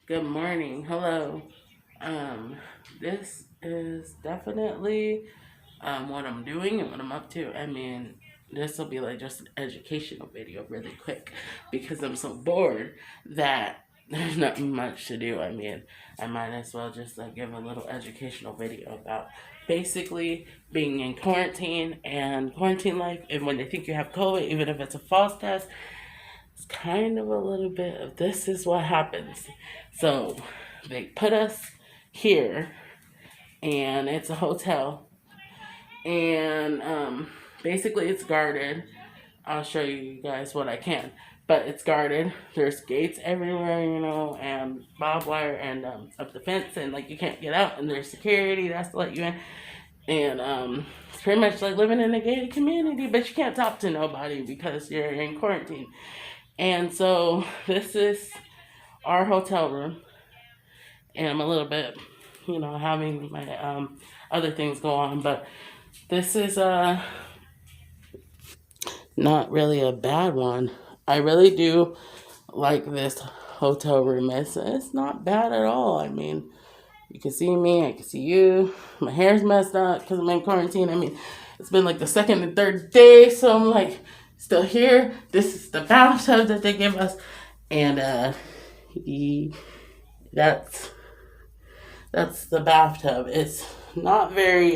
Good morning. Hello. Um, this is definitely what I'm doing and what I'm up to. I mean, this will be like just an educational video really quick because I'm so bored that there's not much to do. I mean, I might as well just give a little educational video about basically being in quarantine and quarantine life. And when they think you have COVID, even if it's a false test, it's kind of a little bit of this is what happens. So they put us here, and it's a hotel, and basically it's guarded. I'll show you guys what I can, but it's guarded. There's gates everywhere, and barbed wire and up the fence, and like you can't get out. And there's security that's to let you in, and it's pretty much like living in a gated community, but you can't talk to nobody because you're in quarantine. And so this is our hotel room, and I'm a little bit, having my other things go on, but this is not really a bad one. I really do like this hotel room. It's not bad at all. I mean, you can see me, I can see you. My hair's messed up because I'm in quarantine. I mean, it's been like the second and third day, so I'm like still here. This is the bathtub that they give us, and that's that's the bathtub. It's not very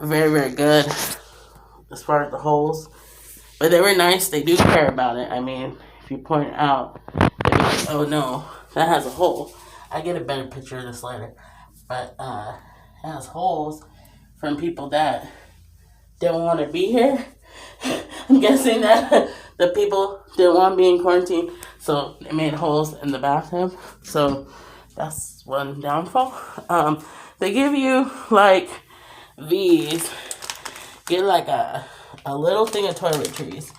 good as far as the holes, but they were nice. They do care about it. I mean, if you point out, they'd be like, "Oh no, that has a hole." I get a better picture of this later, but it has holes from people that didn't want to be here. I'm guessing that the people didn't want to be in quarantine, so they made holes in the bathtub. So that's one downfall. They give you like these, get like a little thing of toiletries.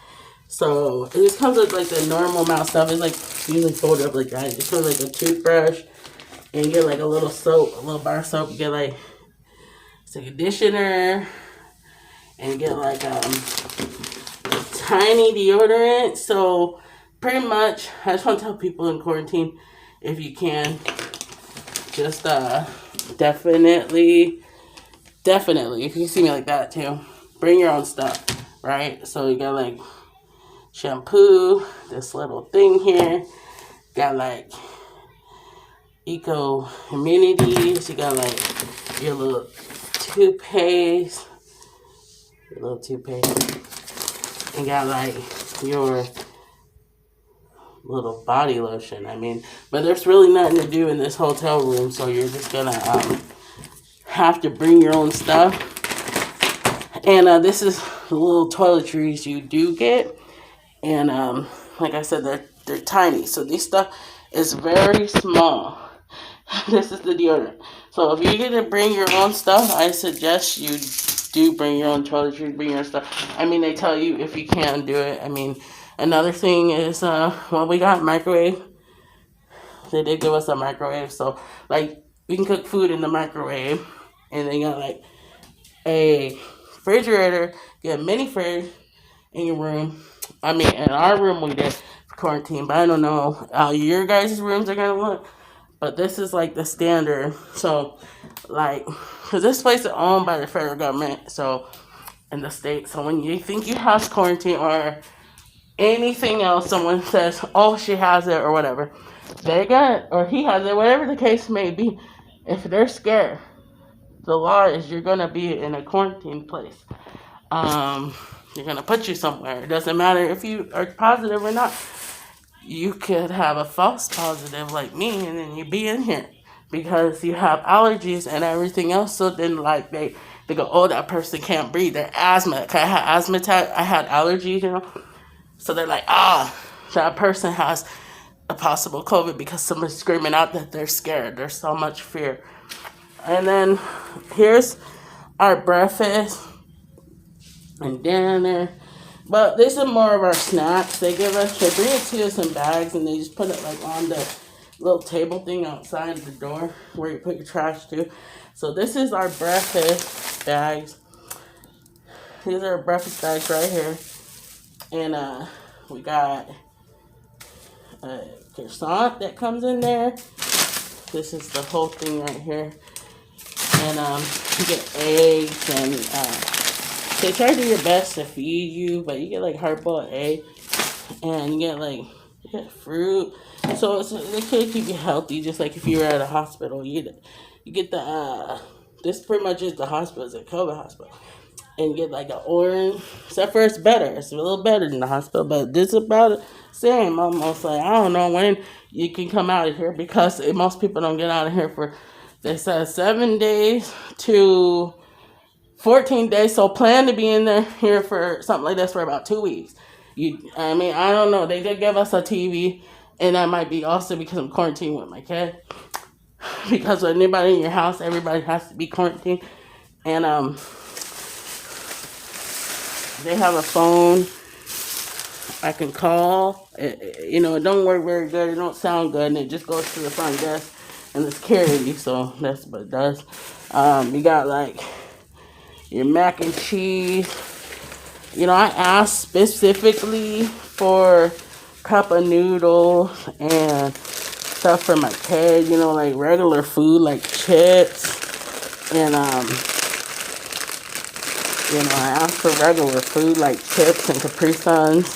So it just comes with like the normal amount of stuff. It's like usually folded up like that. It just comes with like a toothbrush, and you get like a little soap, a little bar soap. You get like it's a conditioner, and you get like a tiny deodorant. So pretty much, I just want to tell people in quarantine, if you can, just definitely, if you see me like that too, bring your own stuff, right? So you got like shampoo, this little thing here, got like eco amenities, you got like your little toothpaste, and got like your little body lotion. I mean, but there's really nothing to do in this hotel room, so you're just gonna have to bring your own stuff. And this is the little toiletries you do get, and like I said, they're tiny. So this stuff is very small. This is the deodorant. So if you're gonna bring your own stuff, I suggest you do bring your own toiletries, bring your own stuff. I mean, they tell you if you can do it. I mean, another thing is well, we got microwave. They did give us a microwave, so like we can cook food in the microwave, and they got like a refrigerator, get a mini fridge in your room. I mean, in our room we did for quarantine, but I don't know how your guys' rooms are gonna look. But this is like the standard. So, like, because this place is owned by the federal government, so in the state. So when you think you have quarantine or anything else, someone says, "Oh, she has it" or whatever, they got or he has it, whatever the case may be. If they're scared, the law is you're gonna be in a quarantine place. You're gonna put you somewhere. It doesn't matter if you are positive or not. You could have a false positive like me, and then you be in here because you have allergies and everything else. So then, like they go, "Oh, that person can't breathe. They're asthma." 'Cause I had asthma attack. I had allergies, So they're like, that person has a possible COVID because someone's screaming out that they're scared. There's so much fear. And then here's our breakfast and dinner. But this is more of our snacks. They bring it to us in bags, and they just put it like on the little table thing outside the door where you put your trash to. So this is our breakfast bags. These are our breakfast bags right here. And we got croissant that comes in there. This is the whole thing right here. And you get eggs and they try to do your best to feed you, but you get like hard-boiled egg and you get fruit. So they could keep you healthy, just like if you were at a hospital. You get the this pretty much is the hospital, it's a COVID hospital, and you get like an orange. Except for it's better, it's a little better than the hospital, but this is about the same almost. Like I don't know when you can come out of here because most people don't get out of here for, they said 7 days to 14 days. So plan to be in there here for something like this for about 2 weeks. I don't know. They did give us a TV, and that might be also because I'm quarantined with my kid. Because with anybody in your house, everybody has to be quarantined. And they have a phone I can call. It don't work very good. It don't sound good, and it just goes to the front desk and it's security. So that's what it does. You got like your mac and cheese. I asked specifically for cup of noodles and stuff for my kid, like regular food like chips. And, I asked for regular food like chips and Capri Suns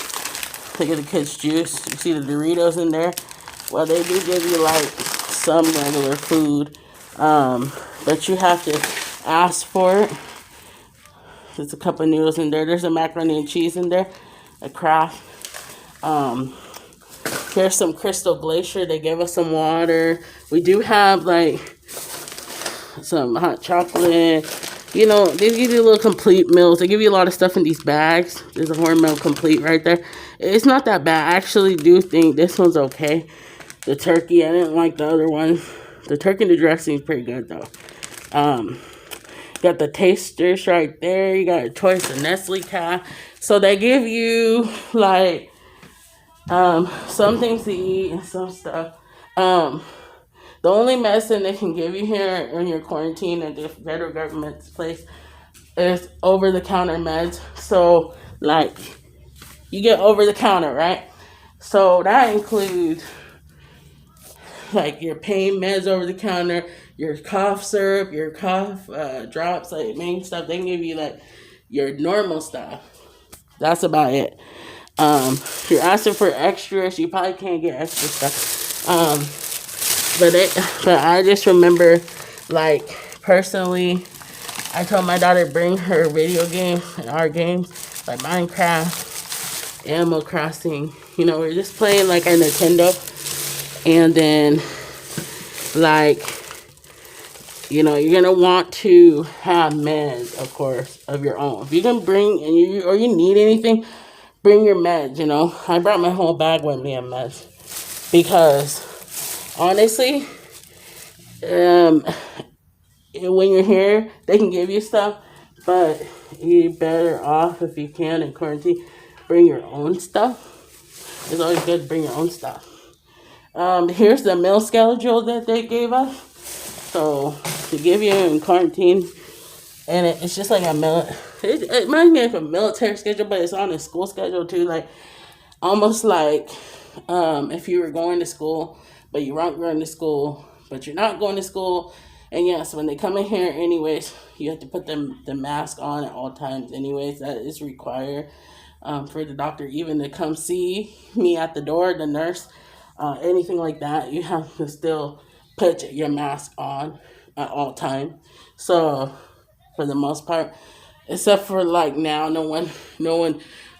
to get the kids juice. You see the Doritos in there? Well, they do give you like some regular food, but you have to ask for it. There's a cup of noodles in there. There's a macaroni and cheese in there, a Kraft. Here's some Crystal Glacier. They gave us some water. We do have like some hot chocolate. They give you little complete meals. They give you a lot of stuff in these bags. There's a Hormel Complete right there. It's not that bad. I actually do think this one's okay. The turkey, I didn't like the other one. The turkey and the dressing is pretty good though. Got the tasters right there. You got a choice of Nestle Cat. So they give you like some things to eat and some stuff. The only medicine they can give you here in your quarantine at the federal government's place is over-the-counter meds. So like you get over-the-counter, right? So that includes like your pain meds over the counter, your cough syrup, your cough drops, like main stuff. They can give you like your normal stuff. That's about it. If you're asking for extras, you probably can't get extra stuff. But I just remember, like personally, I told my daughter to bring her video games and our games like Minecraft, Animal Crossing. We're just playing like our Nintendo. And then, like, you're going to want to have meds, of course, of your own. If you can bring, or you need anything, bring your meds, I brought my whole bag with me of meds. Because, honestly, when you're here, they can give you stuff. But you're better off, if you can, in quarantine, bring your own stuff. It's always good to bring your own stuff. Here's the meal schedule that they gave us. So, to give you in quarantine, and it's just like a it reminds me of a military schedule, but it's on a school schedule too. Like, almost like if you were going to school, but you weren't going to school, but you're not going to school. And yes, when they come in here anyways, you have to put the mask on at all times anyways. That is required for the doctor even to come see me at the door, the nurse. Anything like that, you have to still put your mask on at all times. So, for the most part, except for like now, no one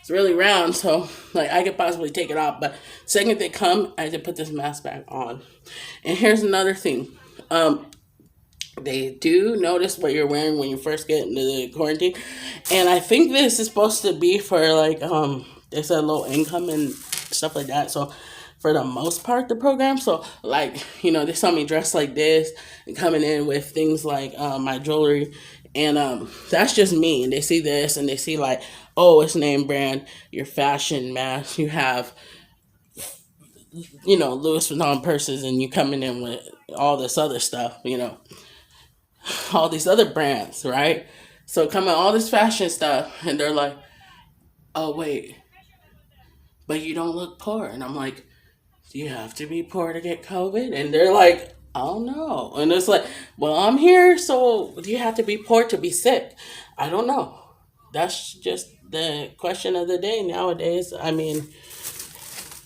is really around, so like I could possibly take it off. But second they come, I have to put this mask back on. And here's another thing. They do notice what you're wearing when you first get into the quarantine, and I think this is supposed to be for like they said low income and stuff like that. So for the most part, the program. So, like, they saw me dressed like this and coming in with things like my jewelry. And that's just me. And they see this and they see, like, oh, it's name brand, your fashion mask. You have, Louis Vuitton purses, and you coming in with all this other stuff, all these other brands, right? So, coming all this fashion stuff. And they're like, oh, wait, but you don't look poor. And I'm like, do you have to be poor to get COVID? And they're like, I don't know. And it's like, well, I'm here, so do you have to be poor to be sick? I don't know. That's just the question of the day nowadays. I mean,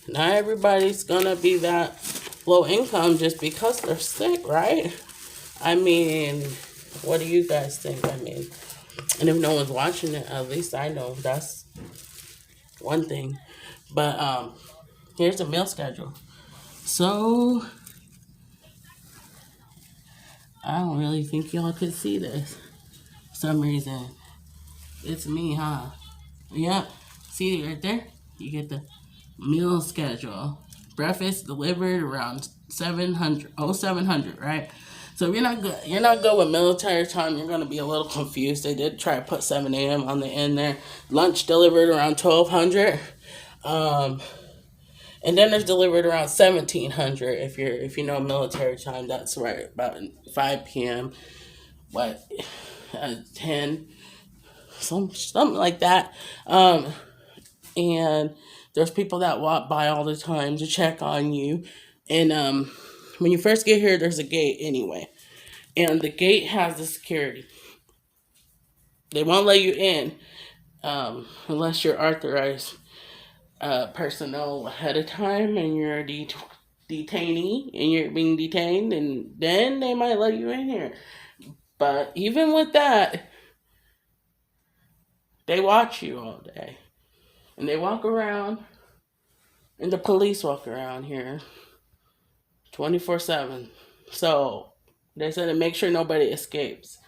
not everybody's gonna be that low income just because they're sick, right? I mean, what do you guys think? I mean, and if no one's watching it, at least I know that's one thing. But here's the meal schedule. So I don't really think y'all could see this. For some reason, it's me, huh? Yep. See right there? You get the meal schedule. Breakfast delivered around 700, right? So if you're not good with military time, you're gonna be a little confused. They did try to put 7 a.m. on the end there. Lunch delivered around 1200. And then there's delivered around 1700 if you know military time. That's right, about 5 p.m. What 10 something like that. And there's people that walk by all the time to check on you. And when you first get here, there's a gate anyway. And the gate has the security. They won't let you in unless you're authorized personnel ahead of time and you're a detainee and you're being detained, and then they might let you in here. But even with that, they watch you all day. And they walk around, and the police walk around here 24/7. So they said to make sure nobody escapes.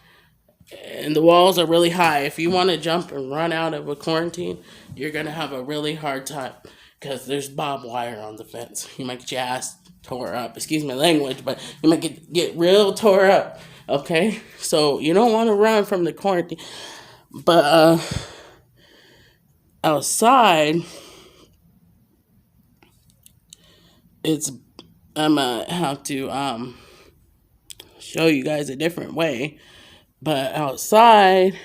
And the walls are really high. If you want to jump and run out of a quarantine, you're going to have a really hard time because there's barbed wire on the fence. You might get your ass tore up. Excuse my language, but you might get real tore up. Okay? So you don't want to run from the quarantine. But outside, I'm going to have to show you guys a different way. But outside,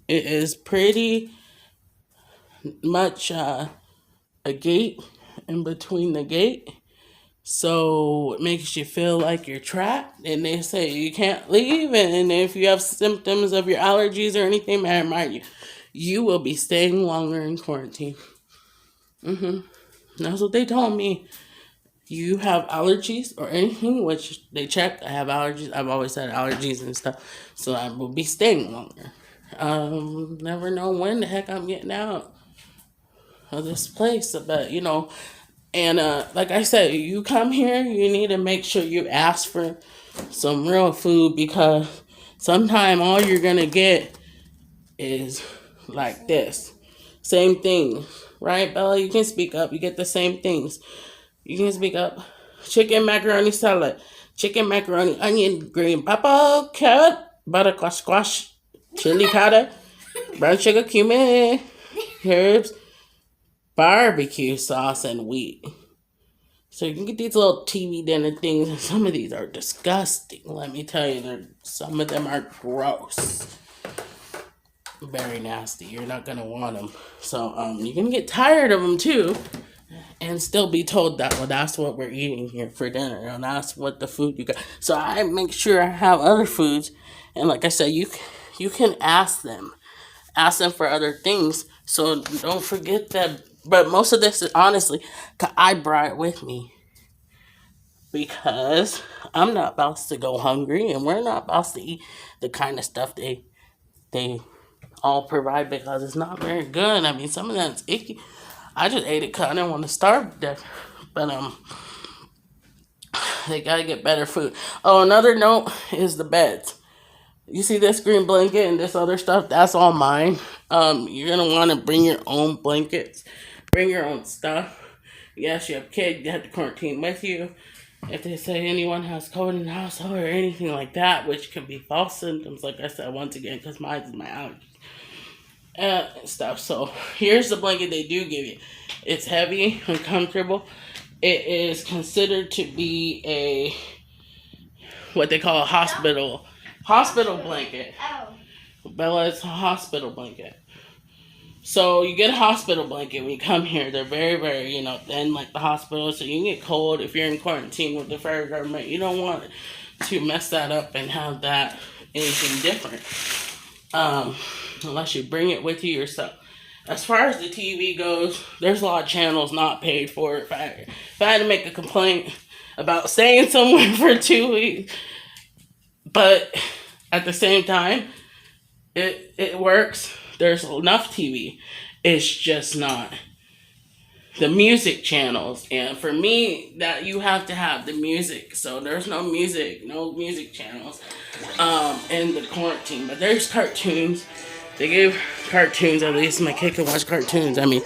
it is pretty much a gate in between the gate. So it makes you feel like you're trapped. And they say you can't leave. And if you have symptoms of your allergies or anything, I remind you, you will be staying longer in quarantine. That's what they told me. You have allergies or anything, which they checked. I have allergies. I've always had allergies and stuff. So I will be staying longer. Never know when the heck I'm getting out of this place. But, and like I said, you come here, you need to make sure you ask for some real food because sometimes all you're going to get is like this. Same thing. Right, Bella? You can speak up. You get the same things. You can speak up. Chicken macaroni salad. Chicken macaroni, onion, green pepper, carrot, butterscotch squash, chili powder, brown sugar, cumin, herbs, barbecue sauce, and wheat. So you can get these little TV dinner things, and some of these are disgusting. Let me tell you, some of them are gross. Very nasty. You're not going to want them. So you're going to get tired of them too. And still be told that, well, that's what we're eating here for dinner. And that's what the food you got. So I make sure I have other foods. And like I said, you can ask them. Ask them for other things. So don't forget that. But most of this is honestly, I brought it with me. Because I'm not about to go hungry. And we're not about to eat the kind of stuff they all provide because it's not very good. I mean, some of that's icky. I just ate it because I didn't want to starve to death. But they gotta get better food. Oh, another note is the beds. You see this green blanket and this other stuff? That's all mine. You're gonna want to bring your own blankets. Bring your own stuff. Yes, you have kids. You have to quarantine with you. If they say anyone has COVID in the household or anything like that, which can be false symptoms, like I said once again, because mine is my allergies. And stuff. So here's the blanket they do give you. It's heavy and comfortable. It is considered to be a what they call a hospital blanket. Bella, it's a hospital blanket. So you get a hospital blanket when you come here. They're very, very, thin like the hospital. So you can get cold if you're in quarantine with the federal government. You don't want to mess that up and have that anything different. Unless you bring it with you yourself. As far as the TV goes, there's a lot of channels not paid for. If I had to make a complaint about staying somewhere for 2 weeks, but at the same time, it works. There's enough TV. It's just not the music channels. And for me, that you have to have the music. So there's no music channels in the quarantine. But there's cartoons. They give cartoons, at least my kid can watch cartoons. I mean,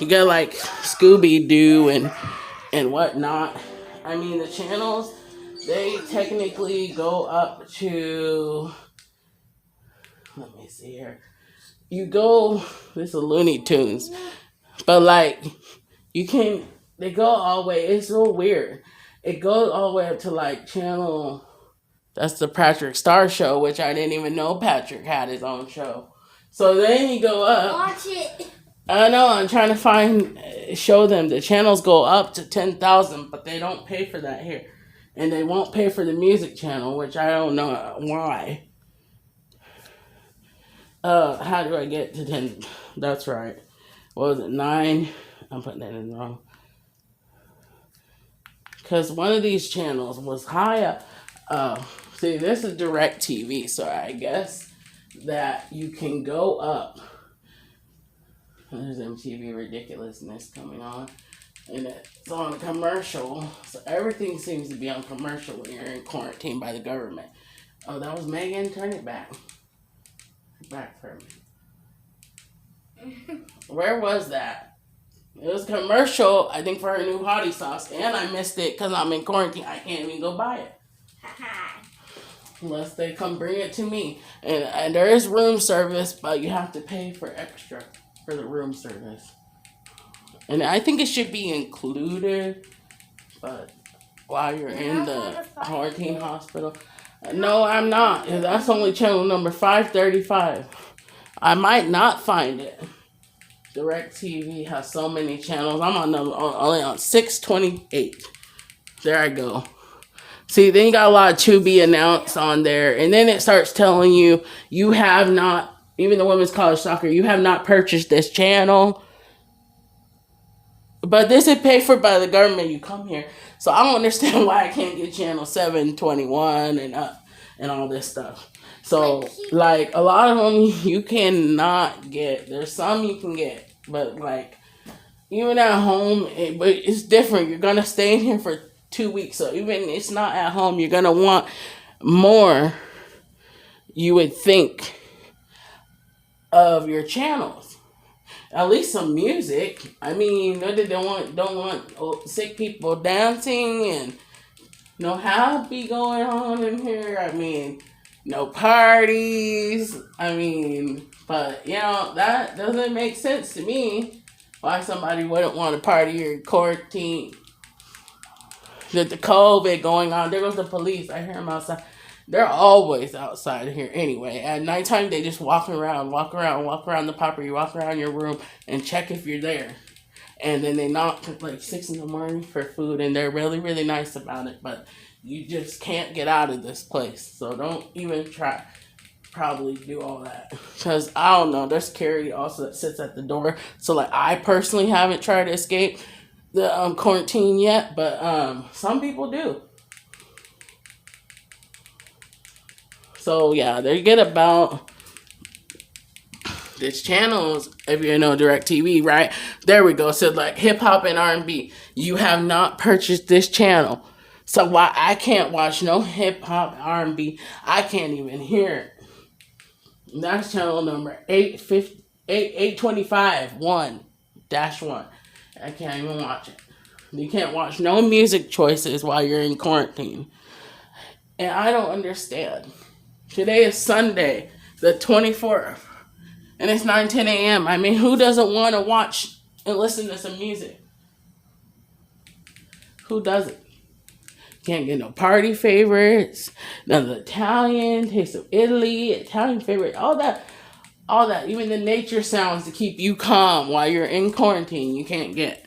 you got like Scooby-Doo and whatnot. I mean, the channels, they technically go up to, let me see here. This is Looney Tunes. But like, they go all the way, it's so weird. It goes all the way up to like channel, that's the Patrick Star Show, which I didn't even know Patrick had his own show. So then you go up. Watch it. I know, I'm trying to show them. The channels go up to 10,000, but they don't pay for that here. And they won't pay for the music channel, which I don't know why. How do I get to 10? That's right. What was it, 9? I'm putting that in wrong. Because one of these channels was high up. See, this is direct TV, so I guess that you can go up. There's MTV ridiculousness coming on. And it's on a commercial. So everything seems to be on commercial when you're in quarantine by the government. Oh, that was Megan. Turn it back. Back for me. Where was that? It was commercial, I think, for her new hottie sauce. And I missed it because I'm in quarantine. I can't even go buy it. Unless they come bring it to me. And there is room service, but you have to pay for extra for the room service. And I think it should be included, but while you're in the quarantine hospital. No, I'm not. That's only channel number 535. I might not find it. DirecTV has so many channels. I'm only on 628. There I go. See, then you got a lot of to be announced on there. And then it starts telling you, you have not, even the women's college soccer, you have not purchased this channel. But this is paid for by the government. You come here. So I don't understand why I can't get channel 721 and up and all this stuff. So, like, a lot of them you cannot get. There's some you can get. But, like, even at home, but it's different. You're going to stay in here for 2 weeks. So even if it's not at home, you're going to want more, you would think, of your channels. At least some music. I mean, they don't want sick people dancing and no happy going on in here. I mean, no parties. I mean, but, that doesn't make sense to me. Why somebody wouldn't want to party or quarantine. With the COVID going on, there goes the police. I hear them outside. They're always outside here anyway. At nighttime, they just walk around the property, walk around your room, and check if you're there. And then they knock at like 6 in the morning for food, and they're really, really nice about it. But you just can't get out of this place. So don't even try. Probably do all that. Because, I don't know, there's security also that sits at the door. So, like, I personally haven't tried to escape the quarantine yet, but some people do. So yeah, they get about this channels, if you know DirecTV, right? There we go. So like hip hop and R&B, you have not purchased this channel. So why I can't watch no hip hop R&B, I can't even hear it. That's channel number 825 1-1. I can't even watch it. You can't watch no music choices while you're in quarantine. And I don't understand. Today is Sunday, the 24th. And it's 9:10 a.m. I mean, who doesn't want to watch and listen to some music? Who doesn't? Can't get no party favorites. None of the Italian, Taste of Italy, Italian favorite, all that. All that, even the nature sounds to keep you calm while you're in quarantine, you can't get.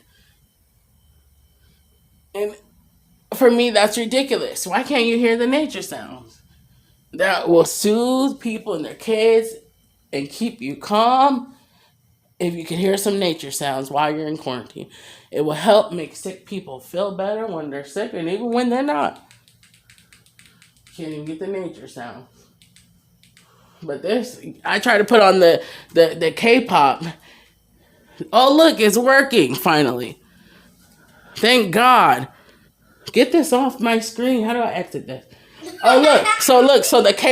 And for me, that's ridiculous. Why can't you hear the nature sounds? That will soothe people and their kids and keep you calm if you can hear some nature sounds while you're in quarantine. It will help make sick people feel better when they're sick and even when they're not. You can't even get the nature sounds. But this, I try to put on the K-pop. Oh, look, it's working finally. Thank God. Get this off my screen. How do I exit this? Oh, look. So the K